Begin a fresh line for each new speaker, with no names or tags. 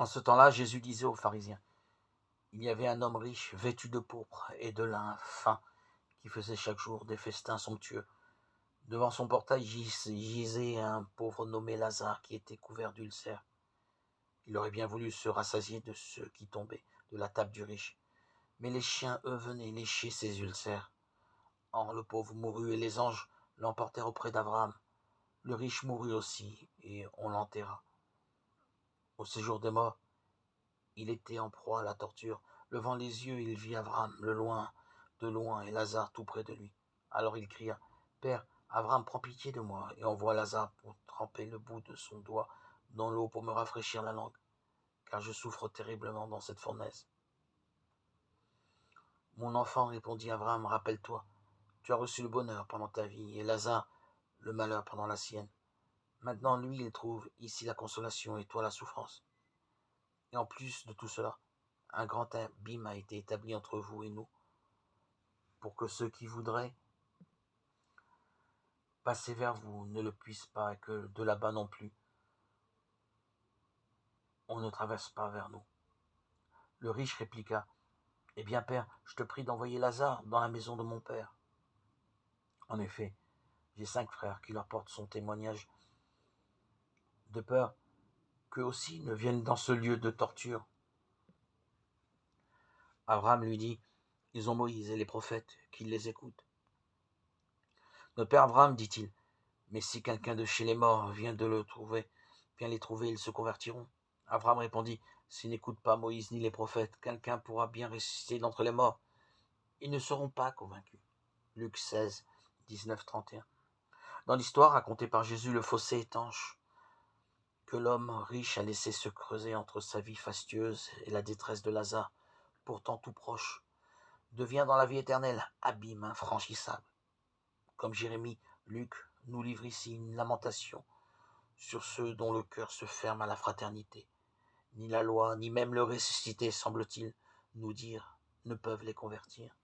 En ce temps-là, Jésus disait aux pharisiens, il y avait un homme riche, vêtu de pourpre et de lin fin, qui faisait chaque jour des festins somptueux. Devant son portail gisait un pauvre nommé Lazare qui était couvert d'ulcères. Il aurait bien voulu se rassasier de ceux qui tombaient de la table du riche. Mais les chiens, eux, venaient lécher ses ulcères. Or, le pauvre mourut et les anges l'emportèrent auprès d'Abraham. Le riche mourut aussi et on l'enterra. Au séjour des morts, il était en proie à la torture. Levant les yeux, il vit Abraham de loin, et Lazare tout près de lui. Alors il cria, « Père, Abraham, prends pitié de moi, et envoie Lazare pour tremper le bout de son doigt dans l'eau pour me rafraîchir la langue, car je souffre terriblement dans cette fournaise. » « Mon enfant, répondit Abraham, rappelle-toi, tu as reçu le bonheur pendant ta vie, et Lazare le malheur pendant la sienne. Maintenant, lui, il trouve ici la consolation, et toi la souffrance. Et en plus de tout cela, un grand abîme a été établi entre vous et nous, pour que ceux qui voudraient passer vers vous ne le puissent pas, et que de là-bas non plus, on ne traverse pas vers nous. » Le riche répliqua, « Eh bien, père, je te prie d'envoyer Lazare dans la maison de mon père. En effet, j'ai 5 frères qui leur portent son témoignage, de peur qu'eux aussi ne viennent dans ce lieu de torture. » Abraham lui dit, « Ils ont Moïse et les prophètes, qu'ils les écoutent. » « Notre père Abraham, dit-il, mais si quelqu'un de chez les morts vient les trouver, ils se convertiront. » Abraham répondit, « S'ils n'écoutent pas Moïse ni les prophètes, quelqu'un pourra bien ressusciter d'entre les morts. Ils ne seront pas convaincus. » Luc 16, 19, 31. Dans l'histoire racontée par Jésus, le fossé étanche que l'homme riche a laissé se creuser entre sa vie fastueuse et la détresse de Lazare, pourtant tout proche, devient dans la vie éternelle abîme infranchissable. Comme Jérémie, Luc nous livre ici une lamentation sur ceux dont le cœur se ferme à la fraternité. Ni la loi, ni même le ressuscité, semble-t-il nous dire, ne peuvent les convertir.